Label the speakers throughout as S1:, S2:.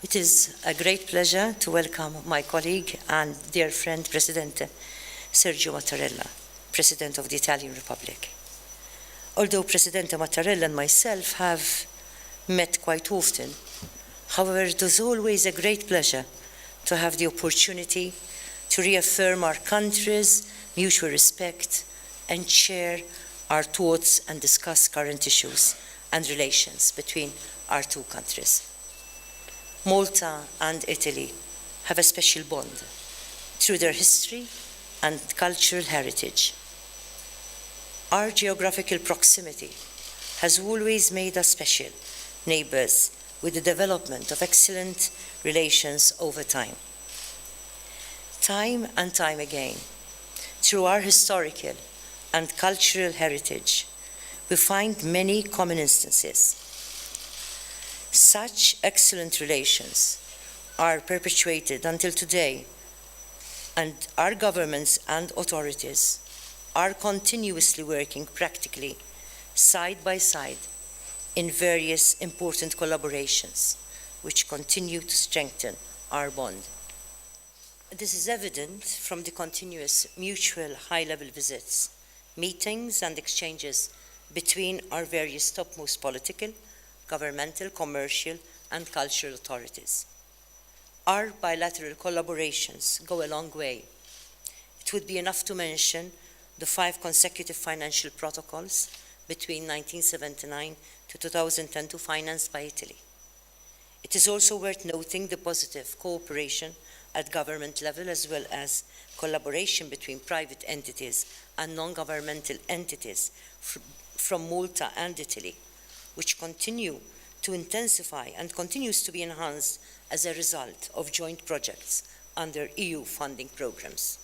S1: It is a great pleasure to welcome my colleague and dear friend, President Sergio Mattarella, President of the Italian Republic. Although President Mattarella and myself have met quite often, however, it is always a great pleasure to have the opportunity to reaffirm our country's mutual respect and share our thoughts and discuss current issues and relations between our two countries. Malta and Italy have a special bond through their history and cultural heritage. Our geographical proximity has always made us special neighbors with the development of excellent relations over time. Time and time again, through our historical and cultural heritage, we find many common instances. Such excellent relations are perpetuated until today, and our governments and authorities are continuously working practically side by side in various important collaborations which continue to strengthen our bond. This is evident from the continuous mutual high-level visits, meetings and exchanges between our various topmost political, governmental, commercial and cultural authorities. Our bilateral collaborations go a long way. It would be enough to mention the 5 consecutive financial protocols between 1979 to 2010 financed by Italy. It is also worth noting the positive cooperation at government level as well as collaboration between private entities and non-governmental entities from Malta and Italy, which continue to intensify and continues to be enhanced as a result of joint projects under EU funding programs.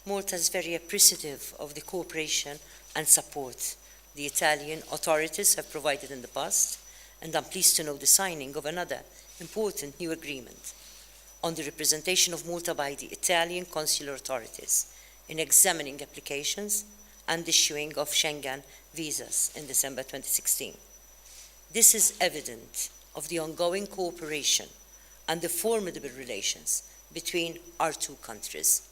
S1: Malta is very appreciative of the cooperation and support the Italian authorities have provided in the past, and I'm pleased to know the signing of another important new agreement on the representation of Malta by the Italian consular authorities in examining applications and issuing of Schengen visas in December 2016. This is evident of the ongoing cooperation and the formidable relations between our two countries.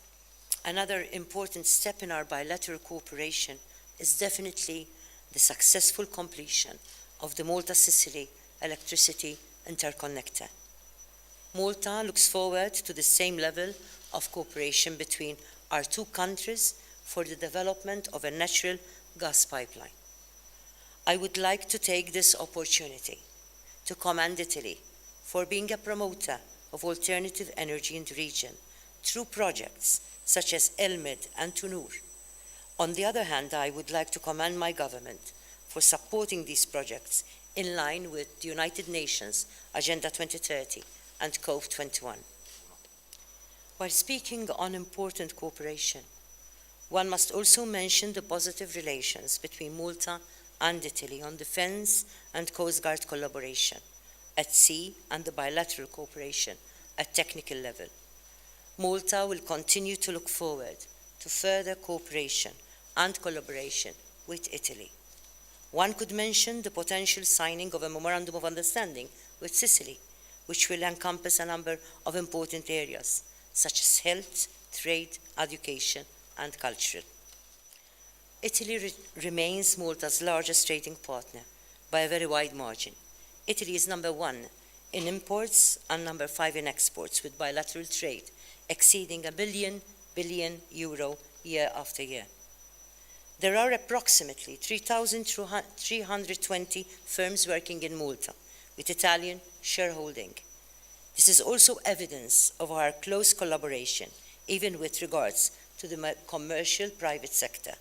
S1: Another important step in our bilateral cooperation is definitely the successful completion of the Malta-Sicily electricity interconnector. Malta looks forward to the same level of cooperation between our two countries for the development of a natural gas pipeline. I would like to take this opportunity to commend Italy for being a promoter of alternative energy in the region through projects such as Elmed and Tunur. On the other hand, I would like to commend my government for supporting these projects in line with the United Nations Agenda 2030 and COP21. While speaking on important cooperation, one must also mention the positive relations between Malta and Italy on defense and Coast Guard collaboration at sea and the bilateral cooperation at technical level. Malta will continue to look forward to further cooperation and collaboration with Italy. One could mention the potential signing of a memorandum of understanding with Sicily, which will encompass a number of important areas, such as health, trade, education, and culture. Italy remains Malta's largest trading partner by a very wide margin. Italy is number 1 in imports and number 5 in exports, with bilateral trade exceeding €1 billion year after year. There are approximately 3,320 firms working in Malta with Italian shareholding. This is also evidence of our close collaboration, even with regards to the commercial private sector.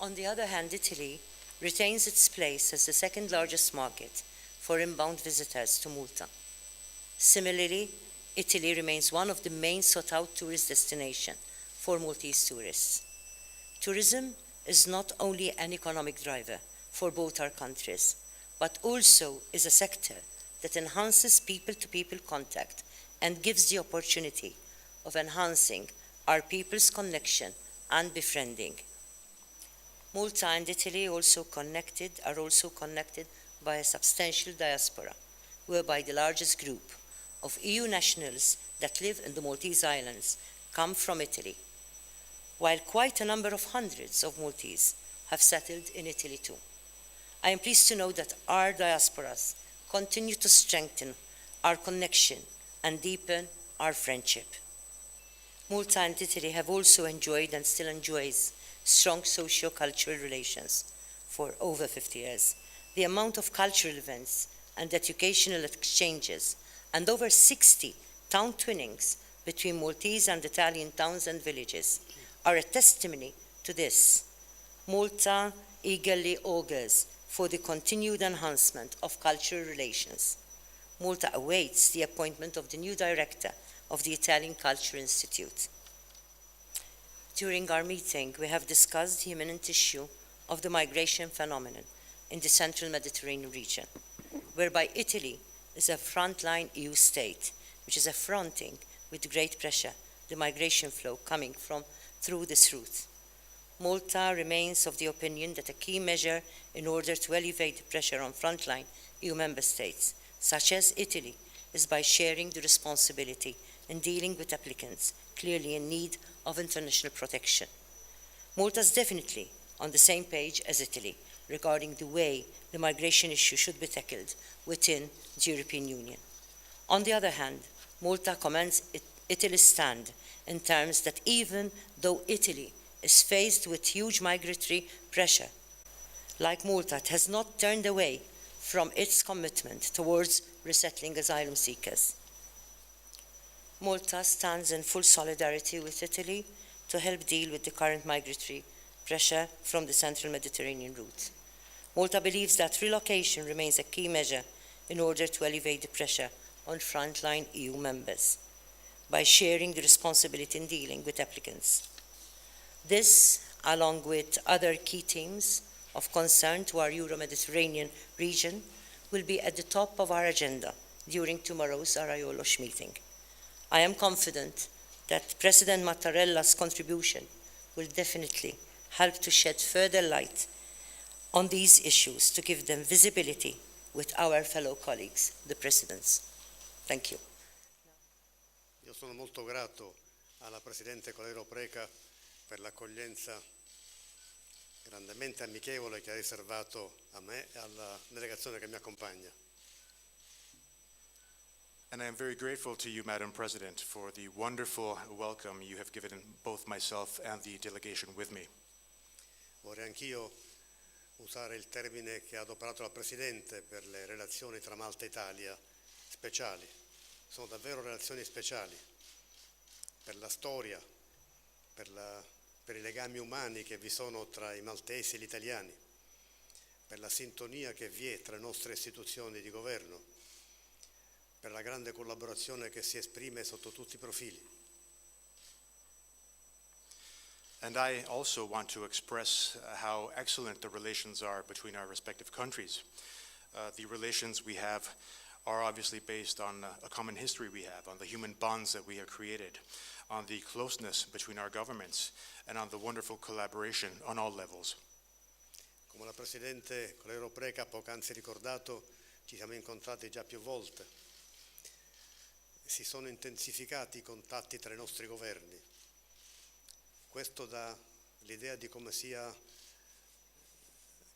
S1: On the other hand, Italy retains its place as the second largest market for inbound visitors to Malta. Similarly, Italy remains one of the main sought-out tourist destinations for Maltese tourists. Tourism is not only an economic driver for both our countries, but also is a sector that enhances people-to-people contact and gives the opportunity of enhancing our people's connection and befriending. Malta and Italy are also connected by a substantial diaspora, whereby the largest group of EU nationals that live in the Maltese Islands come from Italy, while quite a number of hundreds of Maltese have settled in Italy too. I am pleased to know that our diasporas continue to strengthen our connection and deepen our friendship. Malta and Italy have also enjoyed and still enjoys strong socio-cultural relations for over 50 years. The amount of cultural events and educational exchanges and over 60 town twinnings between Maltese and Italian towns and villages are a testimony to this. Malta eagerly augurs for the continued enhancement of cultural relations. Malta awaits the appointment of the new director of the Italian Culture Institute. During our meeting, we have discussed the imminent issue of the migration phenomenon in the central Mediterranean region, whereby Italy is a frontline EU state, which is affronting with great pressure the migration flow coming through this route. Malta remains of the opinion that a key measure in order to alleviate the pressure on frontline EU member states, such as Italy, is by sharing the responsibility in dealing with applicants clearly in need of international protection. Malta is definitely on the same page as Italy regarding the way the migration issue should be tackled within the European Union. On the other hand, Malta commends Italy's stand in terms that even though Italy is faced with huge migratory pressure, like Malta, it has not turned away from its commitment towards resettling asylum seekers. Malta stands in full solidarity with Italy to help deal with the current migratory pressure from the central Mediterranean route. Malta believes that relocation remains a key measure in order to alleviate the pressure on frontline EU members by sharing the responsibility in dealing with applicants. This, along with other key themes of concern to our Euro-Mediterranean region, will be at the top of our agenda during tomorrow's Araiolosh meeting. I am confident that President Mattarella's contribution will definitely help to shed further light on these issues to give them visibility with our fellow colleagues, the Presidents. Thank you.
S2: Io sono molto grato alla Presidente Colero Preca per l'accoglienza grandemente amichevole che ha riservato a me e alla delegazione che mi accompagna.
S3: And I am very grateful to you, Madam President, for the wonderful welcome you have given both myself and the delegation with me.
S2: Vorrei anch'io usare il termine che ha adoperato la Presidente per le relazioni tra Malta e Italia, speciali. Sono davvero relazioni speciali per la storia, per i legami umani che vi sono tra i maltesi e gli italiani, per la sintonia che vi è tra le nostre istituzioni di governo, per la grande collaborazione che si esprime sotto tutti i profili.
S3: And I also want to express how excellent the relations are between our respective countries. The relations we have are obviously based on a common history we have, on the human bonds that we have created, on the closeness between our governments, and on the wonderful collaboration on all levels.
S2: Come la Presidente Colero Preca ha poc'anzi ricordato, ci siamo incontrati già più volte. Si sono intensificati i contatti tra i nostri governi. Questo dà l'idea di come sia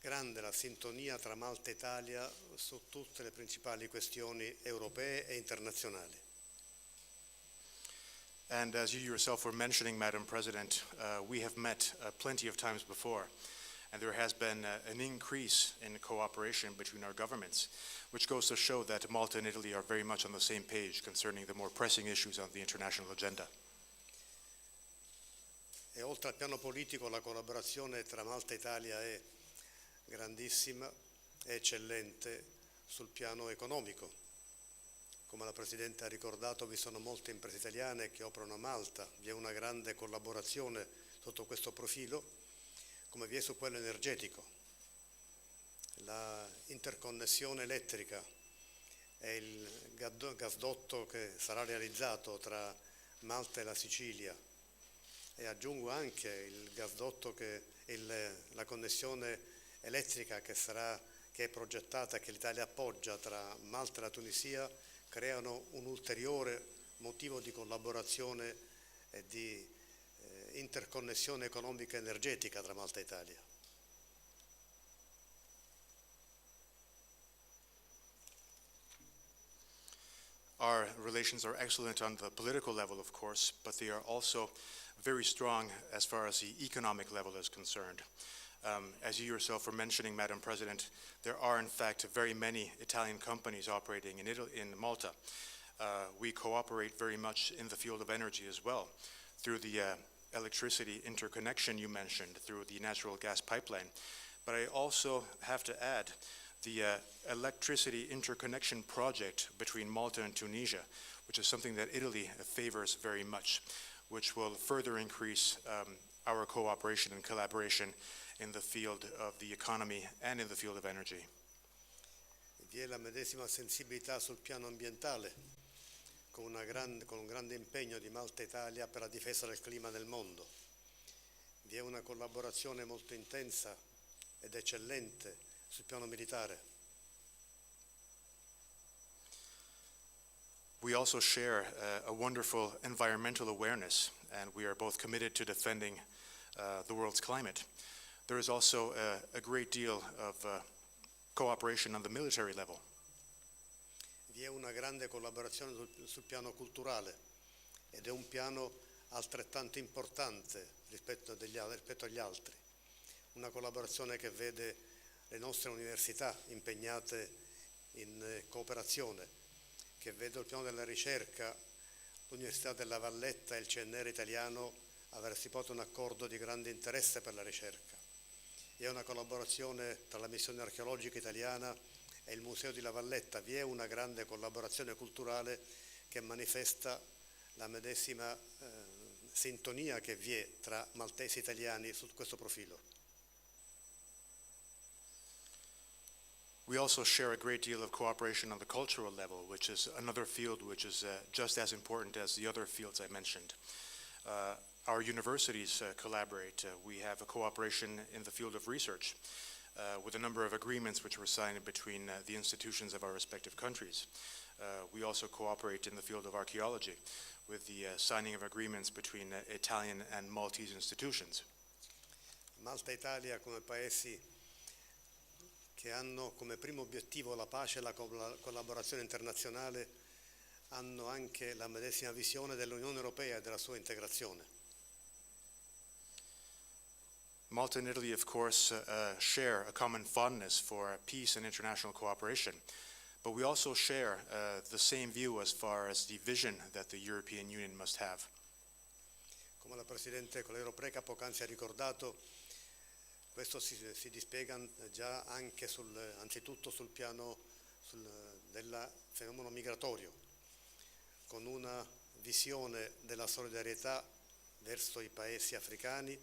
S2: grande la sintonia tra Malta e Italia su tutte le principali questioni europee e internazionali.
S3: And as you yourself were mentioning, Madam President, we have met plenty of times before, and there has been an increase in cooperation between our governments, which goes to show that Malta and Italy are very much on the same page concerning the more pressing issues on the international agenda.
S2: E oltre al piano politico la collaborazione tra Malta e Italia è grandissima e eccellente sul piano economico. Come la Presidente ha ricordato, vi sono molte imprese italiane che operano a Malta, vi è una grande collaborazione sotto questo profilo, come vi è su quello energetico. La interconnessione elettrica e il gasdotto che sarà realizzato tra Malta e la Sicilia, e aggiungo anche il gasdotto la connessione elettrica che sarà che è progettata e che l'Italia appoggia tra Malta e la Tunisia creano un ulteriore motivo di collaborazione e di interconnessione economica e energetica tra Malta e Italia.
S3: Our relations are excellent on the political level, of course, but they are also very strong as far as the economic level is concerned. As you yourself were mentioning, Madam President, there are in fact very many Italian companies operating in Malta. We cooperate very much in the field of energy as well, through the electricity interconnection you mentioned, through the natural gas pipeline. But I also have to add the electricity interconnection project between Malta and Tunisia, which is something that Italy favors very much, which will further increase our cooperation and collaboration in the field of the economy and in the field of energy.
S2: Vi è la medesima sensibilità sul piano ambientale, con un grande impegno di Malta e Italia per la difesa del clima nel mondo. Vi è una collaborazione molto intensa ed eccellente sul piano militare.
S3: We also share a wonderful environmental awareness, and we are both committed to defending the world's climate. There is also a great deal of cooperation on the military level.
S2: Vi è una grande collaborazione sul piano culturale ed è un piano altrettanto importante rispetto agli altri. Una collaborazione che vede le nostre università impegnate in cooperazione, che vede il piano della ricerca, l'Università della Valletta e il CNR italiano aver stipulato un accordo di grande interesse per la ricerca. Vi è una collaborazione tra la missione archeologica italiana e il Museo di La Valletta. Vi è una grande collaborazione culturale che manifesta la medesima sintonia che vi è tra maltesi e italiani su questo profilo.
S3: We also share a great deal of cooperation on the cultural level, which is another field which is just as important as the other fields I mentioned. Our universities collaborate. We have a cooperation in the field of research with a number of agreements which were signed between the institutions of our respective countries. We also cooperate in the field of archaeology with the signing of agreements between Italian and Maltese institutions.
S2: Malta e Italia, come paesi che hanno come primo obiettivo la pace e la collaborazione internazionale, hanno anche la medesima visione dell'Unione Europea e della sua integrazione.
S3: Malta and Italy, of course, share a common fondness for peace and international cooperation, but we also share the same view as far as the vision that the European Union must have.
S2: Come la Presidente Colero Preca poc'anzi ha ricordato, questo si dispiega già anche anzitutto sul piano del fenomeno migratorio, con una visione della solidarietà verso i paesi africani,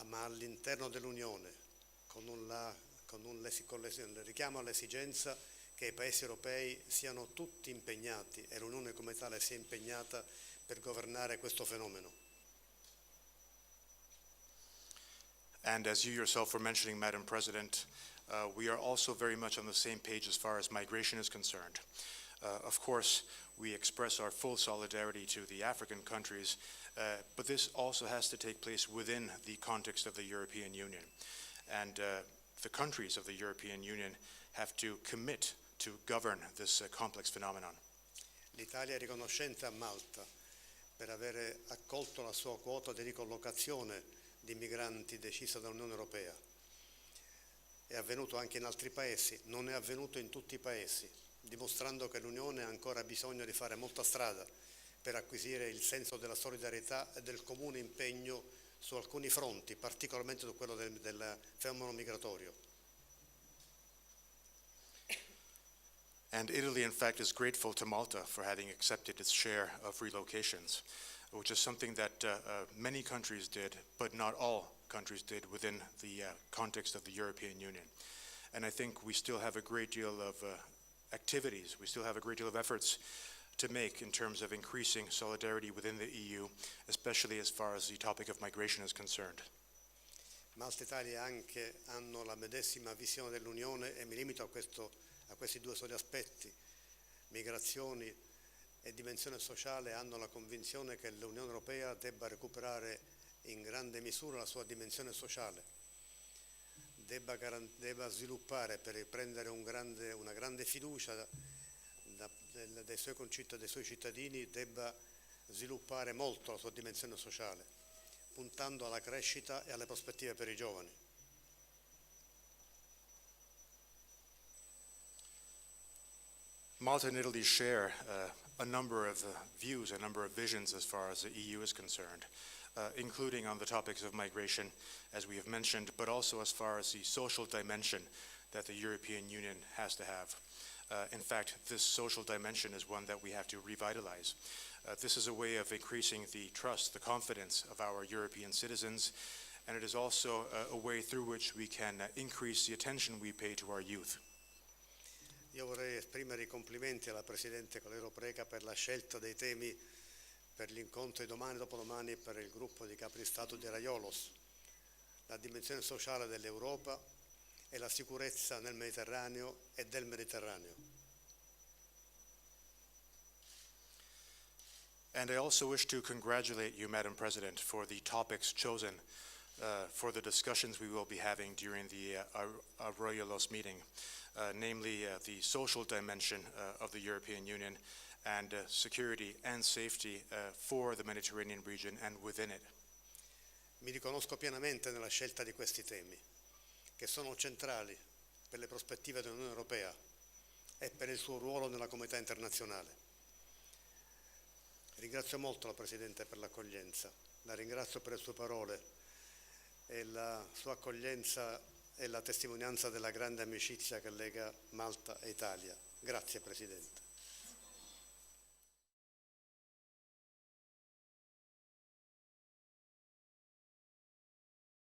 S2: ma all'interno dell'Unione, con il richiamo all'esigenza che i paesi europei siano tutti impegnati e l'Unione come tale sia impegnata per governare questo fenomeno.
S3: And as you yourself were mentioning, Madam President, we are also very much on the same page as far as migration is concerned. Of course, we express our full solidarity to the African countries, but this also has to take place within the context of the European Union. And the countries of the European Union have to commit to govern this complex phenomenon.
S2: L'Italia è riconoscente a Malta per avere accolto la sua quota di ricollocazione di migranti decisa dall'Unione Europea. È avvenuto anche in altri paesi, non è avvenuto in tutti i paesi, dimostrando che l'Unione ha ancora bisogno di fare molta strada per acquisire il senso della solidarietà e del comune impegno su alcuni fronti, particolarmente su quello del fenomeno migratorio.
S3: And Italy, in fact, is grateful to Malta for having accepted its share of relocations, which is something that many countries did, but not all countries did within the context of the European Union. And I think we still have a great deal of activities, we still have a great deal of efforts to make in terms of increasing solidarity within the EU, especially as far as the topic of migration is concerned.
S2: Malta e Italia anche hanno la medesima visione dell'Unione e mi limito a questi due soli aspetti. Migrazioni e dimensione sociale hanno la convinzione che l'Unione Europea debba recuperare in grande misura la sua dimensione sociale, debba sviluppare per riprendere una grande fiducia dei suoi cittadini, debba sviluppare molto la sua dimensione sociale, puntando alla crescita e alle prospettive per i giovani.
S3: Malta and Italy share a number of views, a number of visions as far as the EU is concerned, including on the topics of migration, as we have mentioned, but also as far as the social dimension that the European Union has to have. In fact, this social dimension is one that we have to revitalize. This is a way of increasing the trust, the confidence of our European citizens, and it is also a way through which we can increase the attention we pay to our youth.
S2: Io vorrei esprimere i complimenti alla Presidente Colero Preca per la scelta dei temi per l'incontro di domani e dopodomani per il gruppo di capi di Stato di Raiolos, la dimensione sociale dell'Europa e la sicurezza nel Mediterraneo e del Mediterraneo.
S3: And I also wish to congratulate you, Madam President, for the topics chosen for the discussions we will be having during the Arroyolos meeting, namely the social dimension of the European Union and security and safety for the Mediterranean region and within it.
S2: Mi riconosco pienamente nella scelta di questi temi, che sono centrali per le prospettive dell'Unione Europea e per il suo ruolo nella comunità internazionale. Ringrazio molto la Presidente per l'accoglienza, la ringrazio per le sue parole e la sua accoglienza è la testimonianza della grande amicizia che lega Malta e Italia. Grazie Presidente.